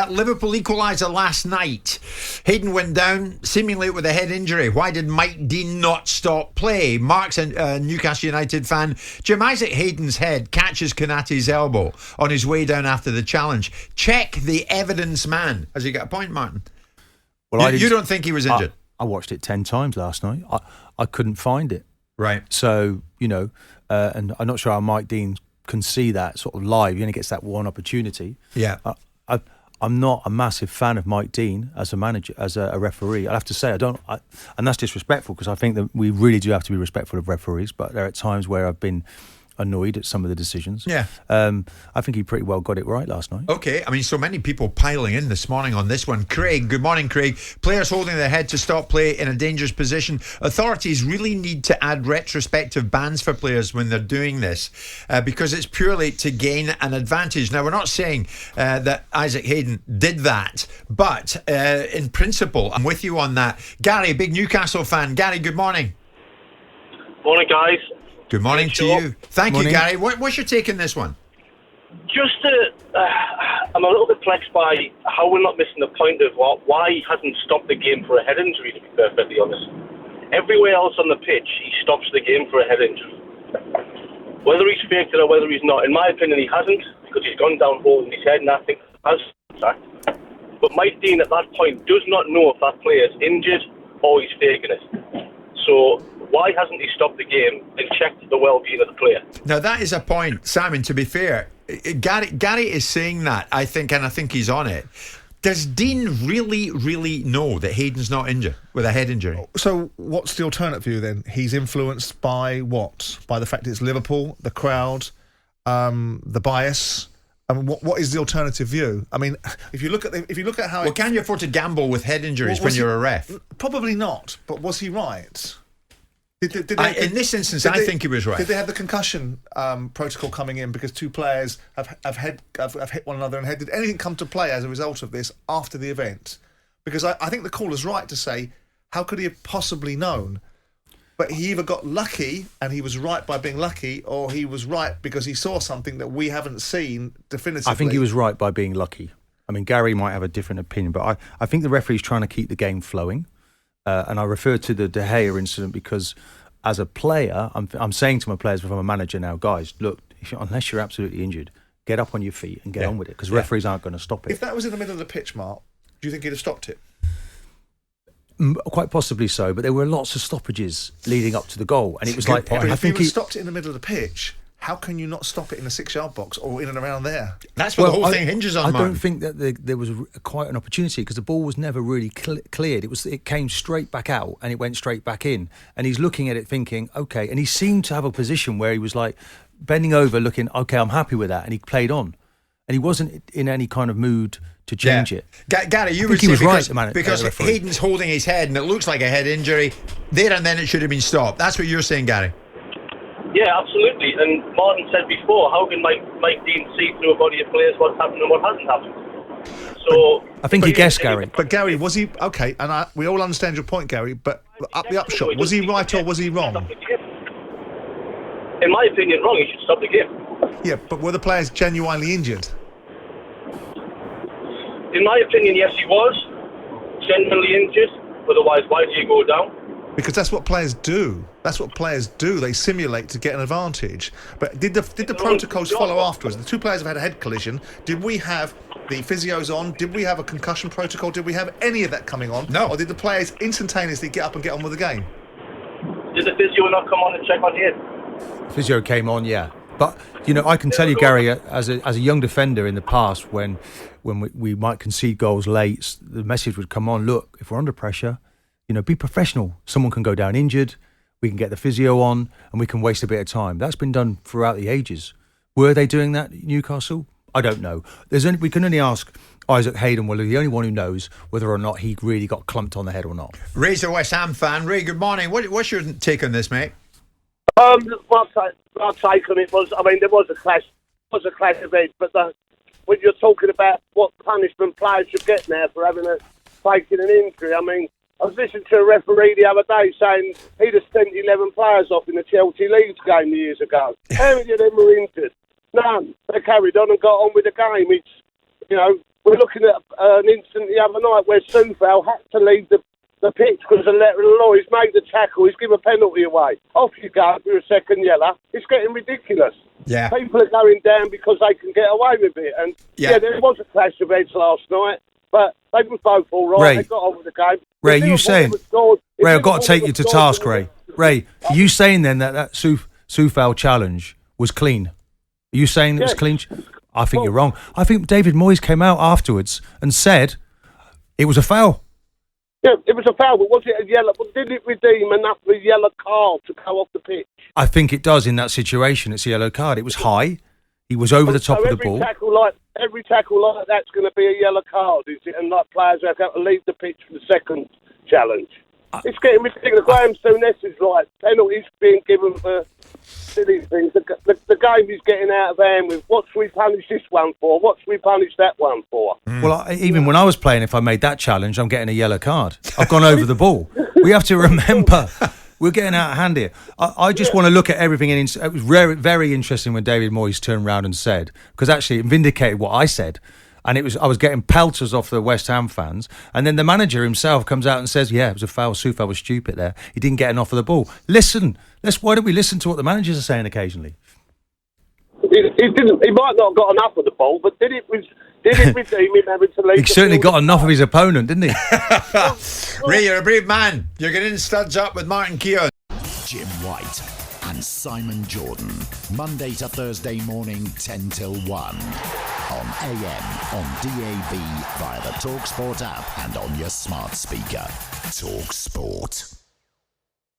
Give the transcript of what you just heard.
that Liverpool equaliser last night. Hayden went down, seemingly with a head injury. Why did Mike Dean not stop play? Mark's a Newcastle United fan. Jim, Isaac Hayden's head catches Konaté's elbow on his way down after the challenge. Check the evidence, man. Has he got a point, Martin? Well, you don't think he was injured? I watched it 10 times last night. I couldn't find it. Right. So, and I'm not sure how Mike Dean can see that sort of live. He only gets that one opportunity. Yeah. I'm not a massive fan of Mike Dean as a manager, as a referee. I have to say, and that's disrespectful because I think that we really do have to be respectful of referees, but there are times where I've been annoyed at some of the decisions. Yeah. I think he pretty well got it right last night. Okay, I mean, so many people piling in this morning on this one. Craig, good morning, Craig. Players holding their head to stop play in a dangerous position. Authorities really need to add retrospective bans for players when they're doing this because it's purely to gain an advantage. Now, we're not saying that Isaac Hayden did that, but in principle, I'm with you on that. Gary, big Newcastle fan. Gary, good morning. Morning, guys. Good morning to you. Thank you, Gary. What's your take on this one? Just, I'm a little bit perplexed by how we're not missing the point of why he hasn't stopped the game for a head injury, to be perfectly honest. Everywhere else on the pitch, he stops the game for a head injury. Whether he's faked it or whether he's not, in my opinion, he hasn't, because he's gone down holding his head, and I think he has contact. But Mike Dean, at that point, does not know if that player's injured or he's faking it. So why hasn't he stopped the game and checked the well-being of the player? Now, that is a point, Simon, to be fair. Gary is saying that, I think, and I think he's on it. Does Dean really know that Hayden's not injured with a head injury? So what's the alternate view then? He's influenced by what? By the fact it's Liverpool, the crowd, the bias. I mean, what is the alternative view? I mean, if you look at how... Well, can you afford to gamble with head injuries when you're a ref? Probably not, but was he right? In this instance, I think he was right. Did they have the concussion protocol coming in because two players have hit one another and head? Did anything come to play as a result of this after the event? Because I think the caller's right to say, how could he have possibly known? But he either got lucky and he was right by being lucky, or he was right because he saw something that we haven't seen definitively. I think he was right by being lucky. I mean, Gary might have a different opinion, but I think the referee's trying to keep the game flowing. And I refer to the De Gea incident because as a player, I'm saying to my players, if I'm a manager now, guys, look, unless you're absolutely injured, get up on your feet and get on with it, because referees aren't going to stop it. If that was in the middle of the pitch, Mark, do you think he'd have stopped it? Quite possibly so, but there were lots of stoppages leading up to the goal, and it was like, I think he stopped it in the middle of the pitch. How can you not stop it in the 6-yard box or in and around there? That's what the whole thing hinges on. I don't think that there was quite an opportunity, because the ball was never really cleared. It came straight back out and it went straight back in. And he's looking at it thinking, okay. And he seemed to have a position where he was like bending over, looking, okay, I'm happy with that. And he played on, and he wasn't in any kind of mood to change it. Gary, you would say because Hayden's holding his head and it looks like a head injury, there and then it should have been stopped. That's what you're saying, Gary. Yeah, absolutely. And Martin said before, how can Mike Dean see through a body of players what's happened and what hasn't happened? So I think he guessed, Gary. But Gary, was he okay? And we all understand your point, Gary. But the upshot, was he right or was he wrong? In my opinion, wrong. He should stop the game. Yeah, but were the players genuinely injured? In my opinion, yes, he was genuinely injured. Otherwise, why do you go down? Because that's what players do. That's what players do. They simulate to get an advantage. But did the protocols follow afterwards? The two players have had a head collision. Did we have the physios on? Did we have a concussion protocol? Did we have any of that coming on? No. Or did the players instantaneously get up and get on with the game? Did the physio not come on and check on the head? Physio came on, yeah. But, I can tell you, Gary, as a young defender in the past, when we might concede goals late, the message would come on, look, if we're under pressure, be professional. Someone can go down injured, we can get the physio on, and we can waste a bit of time. That's been done throughout the ages. Were they doing that at Newcastle? I don't know. We can only ask Isaac Hayden, well, the only one who knows whether or not he really got clumped on the head or not. Ray's a West Ham fan. Ray, good morning. What's your take on this, mate? My take on it was, there was a clash event, but when you're talking about what punishment players should get now for faking an injury, I was listening to a referee the other day saying he'd have sent 11 players off in the Chelsea Leeds game years ago. How many of them were injured? None. They carried on and got on with the game. You know, we're looking at an incident the other night where Soufal had to leave the pitch because of the letter of the law. He's made the tackle. He's given a penalty away. Off you go for a second yellow. It's getting ridiculous. Yeah. People are going down because they can get away with it. And yeah there was a clash of heads last night, but they were both all right. Ray, they got on with the game. Ray, you saying? Ray, I've got to take you to task, Ray. Ray, are you saying then that Soufal challenge was clean? Are you saying it was clean? I think you're wrong. I think David Moyes came out afterwards and said it was a foul. Yeah, it was a foul, but was it a yellow? But did it redeem enough for a yellow card to go off the pitch? I think it does in that situation. It's a yellow card. It was high. He was over the top of the ball. Every tackle like that's going to be a yellow card, is it? And like players have got to leave the pitch for the second challenge. It's getting ridiculous. Graham Souness is right. Penalties being given for silly things. The game is getting out of hand with what should we punish this one for? What should we punish that one for? Well, even when I was playing, if I made that challenge, I'm getting a yellow card. I've gone over the ball. We have to remember we're getting out of hand here. I just want to look at everything. It was very, very interesting when David Moyes turned around and said, because actually it vindicated what I said. And I was getting pelters off the West Ham fans. And then the manager himself comes out and says, yeah, it was a foul. Soufal was stupid there. He didn't get enough of the ball. Why don't we listen to what the managers are saying occasionally? He might not have got enough of the ball, but did it redeem him having to leave? He certainly got enough of his opponent, didn't he? Ray, you're a brave man. You're getting studs up with Martin Keown. Jim White and Simon Jordan. Monday to Thursday morning, 10 till 1. On AM, on DAB, via the talkSPORT app and on your smart speaker. talkSPORT.